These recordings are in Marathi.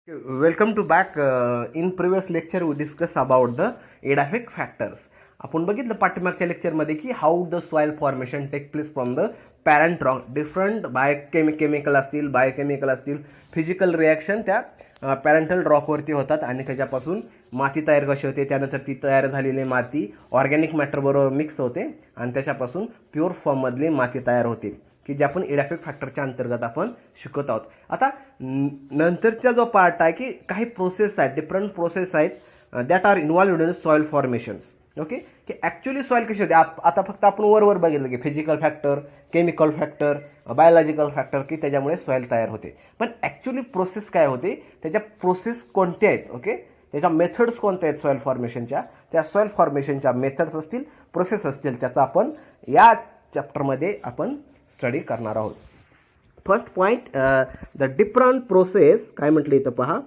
Welcome to back. In previous lecture we discussed about the edaphic factors. आपण बघितलं पाठीमागच्या लेक्चरमध्ये की how the soil formation take place from the parent rock. Different biochemical असतील फिजिकल रिॲक्शन त्या पॅरेंटल रॉकवरती होतात आणि त्याच्यापासून माती तयार कशी होते, त्यानंतर ती तयार झालेली माती ऑर्गॅनिक मॅटर बरोबर मिक्स होते आणि त्याच्यापासून प्युअर फॉर्ममधली माती तयार होते की जे आपण एडाफिक फॅक्टरच्या अंतर्गत आपण शिकत आहोत. आता नंतरचा जो पार्ट आहे की काही प्रोसेस आहेत, डिफरंट प्रोसेस आहेत that are involved in soil formations. Okay, की ॲक्च्युली सॉइल कशी होते. आता फक्त आपण वर बघितलं की physical factor, chemical factor, biological factor की त्याच्यामुळे सॉइल तयार होते. पण ॲक्च्युली प्रोसेस काय होते, त्याच्या प्रोसेस कोणत्या आहेत, ओके, त्याच्या मेथड्स कोणत्या आहेत सॉइल फॉर्मेशनच्या, त्या सॉइल फॉर्मेशनच्या मेथड्स असतील, प्रोसेस असतील, त्याचा आपण या चॅप्टरमध्ये आपण स्टडी करणार आहोत. First point, the different process काय म्हटलं इथं पहा,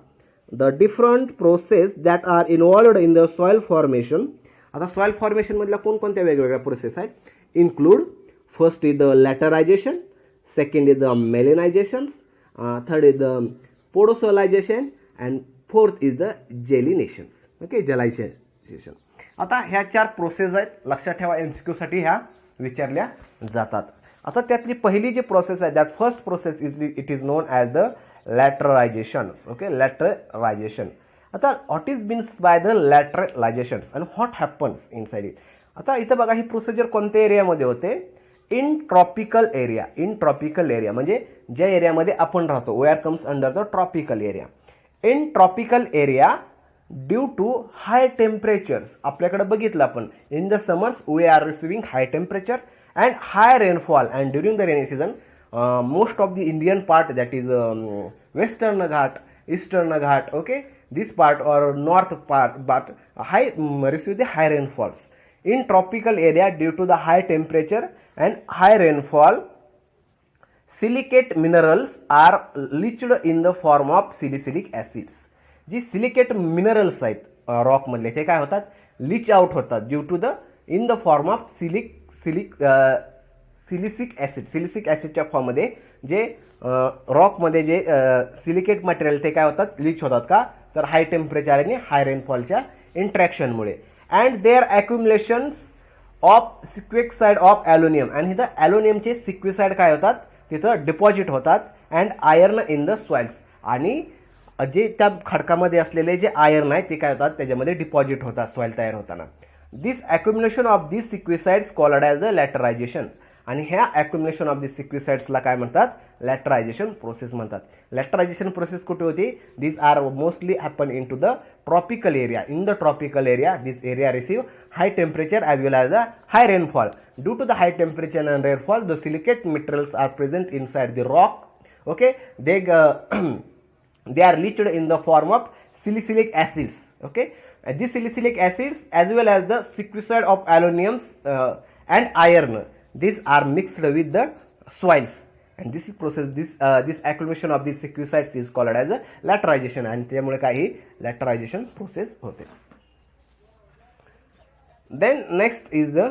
the different process that are involved in the soil formation. आता सॉइल फॉर्मेशनमधल्या कोणकोणत्या वेगवेगळ्या प्रोसेस आहेत, include first is the laterisation, second is the melanisation, third is the podzolisation and fourth is the gleisations. Okay, gleisation. आता ह्या 4 प्रोसेस आहेत, लक्षात ठेवा, MCQ साठी ह्या विचारल्या जातात. आता त्यातली पहिली जी प्रोसेस आहे, that first process it is known as the laterisation. Okay, laterisation. आता what is means by the laterisation and what happens inside it. आता इथं बघा, ही प्रोसिजर कोणत्या एरियामध्ये होते, इन ट्रॉपिकल एरिया म्हणजे ज्या एरियामध्ये आपण राहतो, where comes under the tropical area. In tropical area due to high temperatures. आपल्याकडे बघितलं आपण, in the summers we are receiving high temperature and high rainfall, and during the rainy season most of the Indian part, that is western Ghat, eastern Ghat, okay, this part or north part, but receive the high rainfalls. In tropical area, due to the high temperature and high rainfall, silicate minerals are leached in the form of salicylic acids. जी सिलिकेट मिनरल्स आहेत रॉक मधले, ते काय होतात, लीच आउट होतात due to the in the form of silicic ॲसिडच्या फॉर्ममध्ये. जे रॉकमध्ये जे सिलिकेट मटेरियल ते काय होतात, लीच होतात का, तर हाय टेम्परेचर आणि हाय रेनफॉलच्या इंट्रॅक्शनमुळे. And their accumulations of sesquioxide of aluminium, आणि इथं ॲल्युमिनियमचे सिक्विसाइड काय होतात, तिथं डिपॉझिट होतात. And iron in the soils, आणि जे त्या खडकामध्ये असलेले जे आयर्न आहे ते काय होतात, त्याच्यामध्ये डिपॉझिट होतात सॉइल तयार होताना. This accumulation of this sesquioxides called as a laterisation. आणि ह्या अक्युमुलेशन ऑफ दिस सिक्विसाइड्सला काय म्हणतात, लॅटरायझेशन प्रोसेस म्हणतात. लॅटरायझेशन प्रोसेस कुठे होती, this are mostly happen in to the tropical area. In the tropical area this area receive high temperature as well as a high rainfall. Due to the high temperature and rainfall the silicate materials are present inside the rock. Okay, they are leached in the form of salicylic acids. Okay, these salicylic acids as well as the silicate of aluminums and iron, these are mixed with the soils, and this is process, this accumulation of these silicate is called as a laterization, and त्यामुळे काही laterization process होते. Then next is the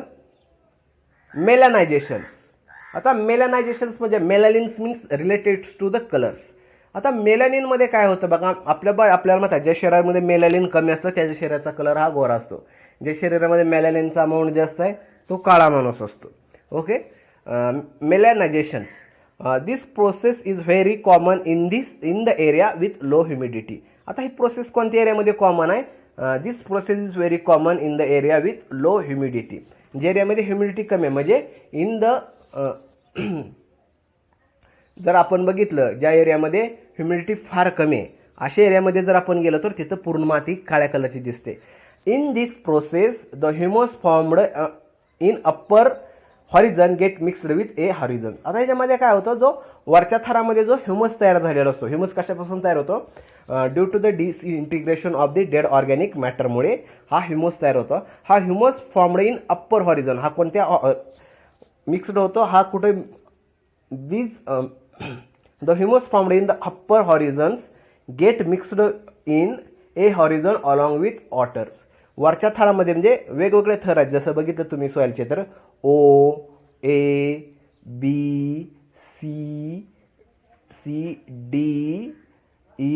melanizations. आता melanizations म्हणजे melanins means related to the colors. आता मेलॅनिनमध्ये काय होतं बघा, आपल्याला माहिती आहे, ज्या शरीरामध्ये मेलॅनिन कमी असतं त्याच्या शरीराचा कलर हा गोरा असतो. ज्या शरीरामध्ये मेलॅनिनचा अमाऊंट जास्त आहे तो काळा माणूस असतो. Okay, melanisations, this process is very common in the area with low humidity. आता ही प्रोसेस कोणत्या एरियामध्ये कॉमन आहे, this process is very common in the area with low humidity. ज्या एरियामध्ये ह्युमिडिटी कमी आहे, म्हणजे इन द जर आपण बघितलं ज्या एरियामध्ये ह्युमिडिटी फार कमी आहे अशा एरियामध्ये जर आपण गेलो तर तिथं पूर्ण माती काळ्या कलरची दिसते. In this process the humus formed in upper horizon get mixed with A horizons. आता याच्यामध्ये काय होतं, जो वरच्या थरामध्ये जो ह्युमस तयार झालेला असतो, ह्युमस कशापासून तयार होतो, due to the disintegration of the dead organic मॅटरमुळे हा ह्युमस तयार होतो. हा humus formed in upper horizon, हा कोणत्या मिक्स्ड होतो, हा कुठे, these the humus formed in the upper horizons get mixed in a horizon along with waters. वरच्या थरामध्ये म्हणजे वेगवेगळे थर आहेत, जसं बघितलं तुम्ही सॉइलचे तर O, A, B, C, D, E,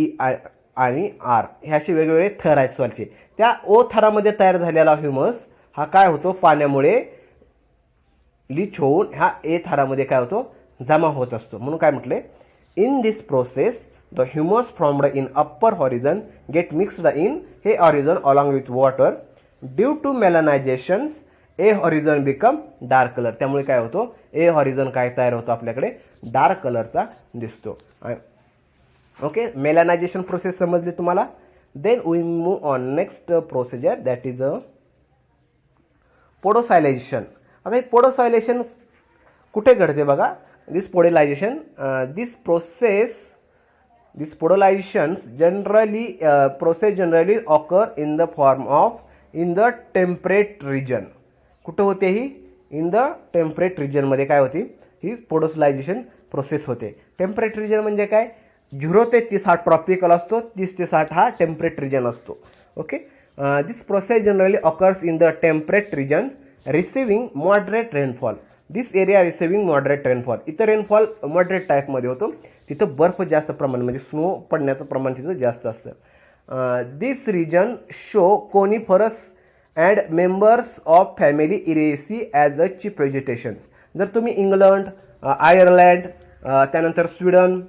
आणि आर हे असे वेगवेगळे थर आहेत सॉइलचे. त्या ओ थरामध्ये तयार झालेला ह्युमस हा काय होतो, पाण्यामुळे लीच होऊन ह्या ए थरामध्ये काय होतो, जमा होत असतो. म्हणून काय म्हटले, in this process the humus formed in upper horizon get mixed in A horizon along with water. Due to melanisations A horizon become dark colour. त्यामुळे काय होतो, ए हॉरिझन काय तयार होतो आपल्याकडे, डार्क कलरचा दिसतो. ओके, मेलनायझेशन प्रोसेस समजली तुम्हाला. Then we move on next procedure, that is a podzolisation. आता हे पोडोसायलेशन कुठे घडते बघा. This podzolisation this podzolisations generally occur in the form of in the temperate region. कुठं होते ही, इन द टेम्परेट रिजनमध्ये काय होती, ही पोडोलायझेशन प्रोसेस होते. टेम्परेट रिजन म्हणजे काय, 0 ते 30 हा ट्रॉपिकल असतो, 30 ते 60 हा टेम्परेट रिजन असतो. Okay, this process generally occurs in the temperate region receiving moderate rainfall. This area receiving moderate rainfall. इथं रेनफॉल मॉडरेट टाईपमध्ये होतो, तिथं बर्फ जास्त प्रमाण म्हणजे स्नो पडण्याचं प्रमाण तिथं जास्त असतं. This region show coniferous and members of family ericaceae as a chief vegetations. जर तुम्ही इंग्लंड, आयर्लंड, त्यानंतर स्वीडन,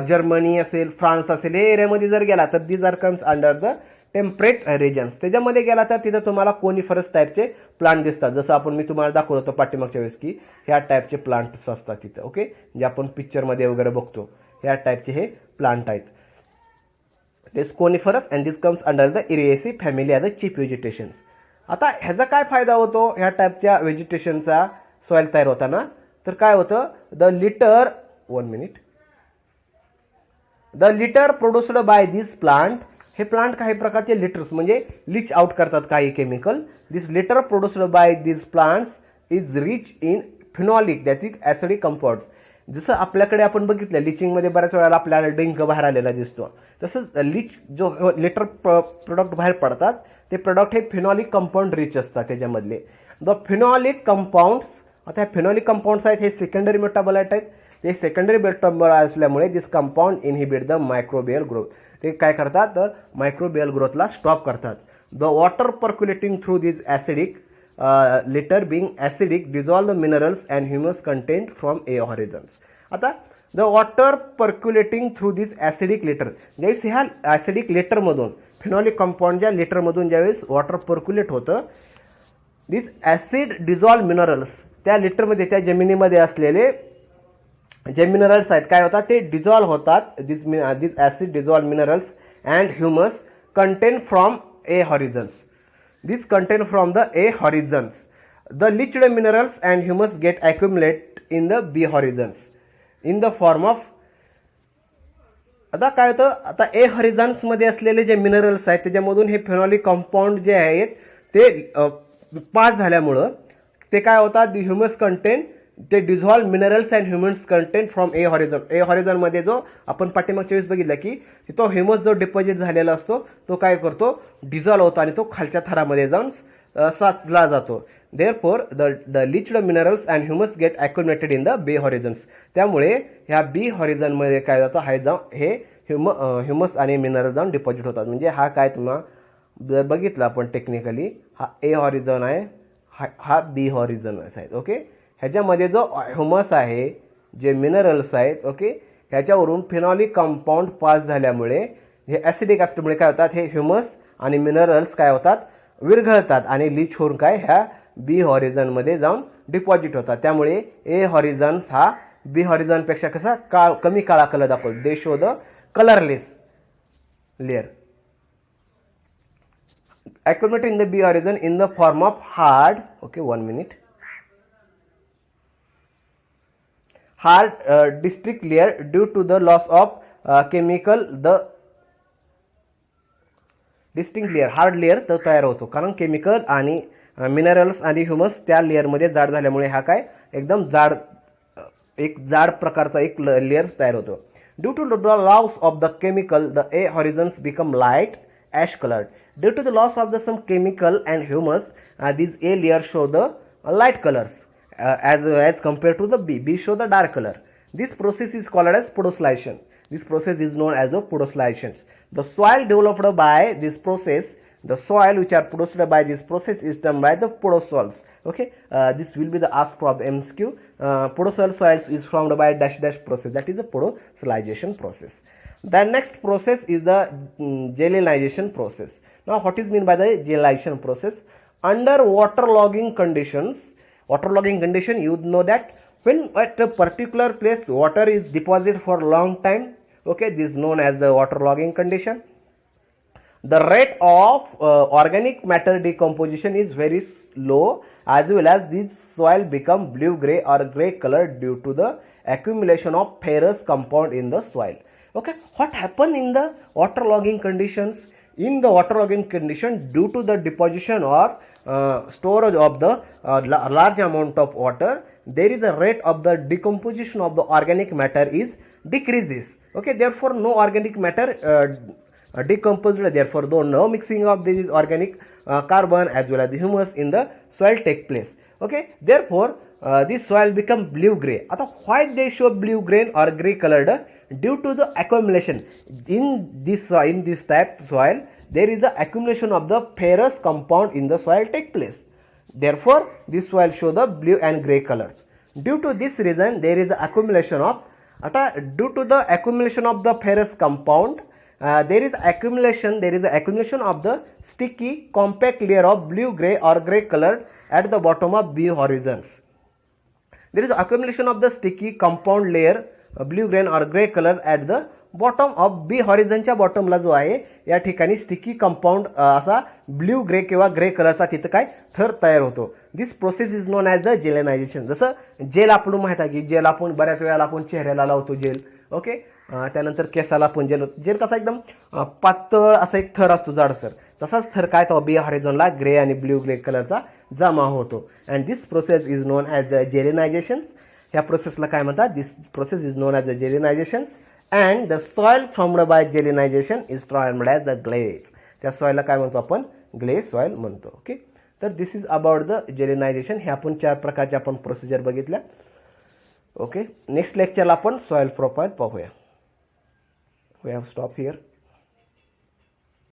जर्मनी असेल, फ्रान्स असेल, हे एरियामध्ये जर गेला तर this are comes under the temperate regions. त्याच्यामध्ये गेला तर तिथं तुम्हाला कोनिफरस टाईपचे प्लांट दिसतात. जसं आपण मी तुम्हाला दाखवलं होतं पाठीमागच्या वेळेस की ह्या टाईपचे प्लांट्स असतात तिथं. ओके, जे आपण पिक्चरमध्ये वगैरे बघतो ह्या टाईपचे हे प्लांट आहेत. This coniferous and this comes under the ericaceae family as a chief vegetations. आता ह्याचा काय फायदा होतो ह्या टाईपच्या व्हेजिटेशनचा सॉइल तयार होताना, तर काय होतं, the litre produced by this plant. हे प्लांट काही प्रकारचे लिटर्स म्हणजे लिच आउट करतात काही chemical. This litre produced by this plants is rich in phenolic that is acidic compounds. जसं आपल्याकडे आपण बघितलं लिचिंगमध्ये बऱ्याच वेळेला आपल्याला डिंक बाहेर आलेला दिसतो, तसंच लिच जो लिटर प्रोडक्ट बाहेर पडतात ते प्रोडक्ट हे फिनॉलिक कंपाऊंड रिच असतात त्याच्यामधले. द फिनॉलिक कंपाऊंड्स, आता हे फिनॉलिक कंपाऊंड्स आहेत हे सेकंडरी मेटाबोलाइट आहेत. ते सेकंडरी मेटाबोलाइट असल्यामुळे this compound inhibit the microbial growth. ते काय करतात, तर मायक्रोबियल ग्रोथला स्टॉप करतात. The water percolating through this acidic litter being acidic dissolve the minerals and humus content from A horizons. आता the water percolating through this acidic litter, ज्यावेळेस ह्या ॲसिडिक लेटरमधून फिनॉलिक कंपाऊंडच्या लेटरमधून ज्यावेळेस वॉटर पर्क्युलेट होतं, दिस ॲसिड डिझॉल्व मिनरल्स, त्या लिटरमध्ये त्या जमिनीमध्ये असलेले जे मिनरल्स आहेत काय होतात, ते डिझॉल्व होतात. This acid dissolve minerals and humus content from A horizons. This content from the A horizons. The leached minerals and humus get accumulate in the B horizons in the form of. आता काय होतं, आता ए हॉरिझन्समध्ये असलेले जे मिनरल्स आहेत त्याच्यामधून हे फिनॉलिक कंपाऊंड जे आहेत ते पास झाल्यामुळं ते काय होतात, द ह्युमस कंटेंट ते dissolve minerals and humans content from A horizon. A हॉरिझनमध्ये जो आपण पाठीमागच्या वेळेस बघितलं की तो ह्युमस जो डिपॉझिट झालेला असतो तो काय करतो, डिझॉल्व होतो आणि तो खालच्या थरामध्ये जाऊन साचला जातो. Therefore the leached minerals and humus get accumulated in the B horizons. त्यामुळे ह्या बी हॉरिझनमध्ये काय जातं, हे ह्युमस आणि मिनरल जाऊन डिपॉझिट होतात. म्हणजे हा काय तुम्हाला जर बघितलं आपण टेक्निकली, हा ए हॉरिझन आहे, हा बी हॉरिझन आहेत. ओके, ह्याच्यामध्ये जो ह्युमस आहे, जे मिनरल्स आहेत, ओके, ह्याच्यावरून फिनॉलिक कंपाऊंड पास झाल्यामुळे हे ॲसिडिक असल्यामुळे काय होतात, हे ह्युमस आणि मिनरल्स काय होतात, विरघळतात आणि लीच होऊन काय ह्या बी हॉरिझनमध्ये जाऊन डिपॉझिट होतात. त्यामुळे ए हॉरिझन्स हा बी हॉरिझनपेक्षा कसा कमी काळा कलर दाखवतो. दे show the colourless layer accumulated in the B horizon in the form of hard, okay, 1 minute, hard distinct layer due to the loss of chemical. The distinct layer, hard layer तो तयार होतो कारण केमिकल आणि मिनरल्स आणि ह्युमस त्या लेअरमध्ये जाड झाल्यामुळे हा काय एकदम जाड प्रकारचा एक लेअर तयार होतो. Due to the loss of the chemical the A horizons become light ash colored. Due to the loss of some chemical and humus, these A layers show the light colors as compared to the B. B show the dark color. This process is called as podoslation. This process is known as the podosolizations. The soil developed by this process, the soil which are produced by this process is termed by the podosols. Okay, this will be the ask from MCQ. Podosol soils is formed by dash dash process, that is the podosolization process. The next process is the gelinization process. Now what is meant by the gelinization process? Under waterlogging conditions, you know that when at a particular place water is deposited for a long time, okay, this is known as the waterlogging condition. The rate of organic matter decomposition is very slow, as well as this soil become blue gray or gray color due to the accumulation of ferrous compound in the soil. Okay, what happened in the waterlogging conditions? In the waterlogging condition, due to the deposition or storage of the large amount of water, there is a rate of the decomposition of the organic matter is decreases. Okay, therefore no organic matter decomposed, therefore though no mixing of this organic carbon as well as the humus in the soil take place. Okay, therefore this soil become blue gray. Why they show blue gray or gray colored? Due to the accumulation in this type soil, there is the accumulation of the ferrous compound in the soil take place. Therefore this soil show the blue and gray colors. Due to this reason, there is accumulation of due to the accumulation of the ferrous compound, there is accumulation of the sticky compact layer of blue gray or gray colored at the bottom of B horizons. There is accumulation of the sticky compound layer blue green or gray color at the bottom of B हॉरिझनच्या बॉटमला जो आहे या ठिकाणी स्टिकी कंपाऊंड असा ब्ल्यू ग्रे किंवा ग्रे कलरचा तिथं काय थर तयार होतो. This process is known as the gleisation. जसं जेल आपण माहित आहे की जेल आपण बऱ्याच वेळेला आपण चेहऱ्याला लावतो जेल. ओके, त्यानंतर केसाला पण जेल होतो. जेल कसा एकदम पातळ असा एक थर असतो जाडसर, तसाच थर काय तो बी हॉरिझॉनला ग्रे आणि ब्ल्यू ग्रे कलरचा जमा होतो. And this process is known as the gleization. ह्या प्रोसेसला काय म्हणतात? This process is known as the gleization. And the soil formed by gleization is termed as the gley. त्या सॉइलला काय म्हणतो आपण? ग्ले सॉइल म्हणतो. ओके, तर दिस इज अबाउट द जेलिनायझेशन. हे आपण 4 प्रकारच्या आपण प्रोसिजर बघितल्या. ओके, नेक्स्ट लेक्चरला आपण सॉइल प्रोफाइल पाहूया. We have stop here.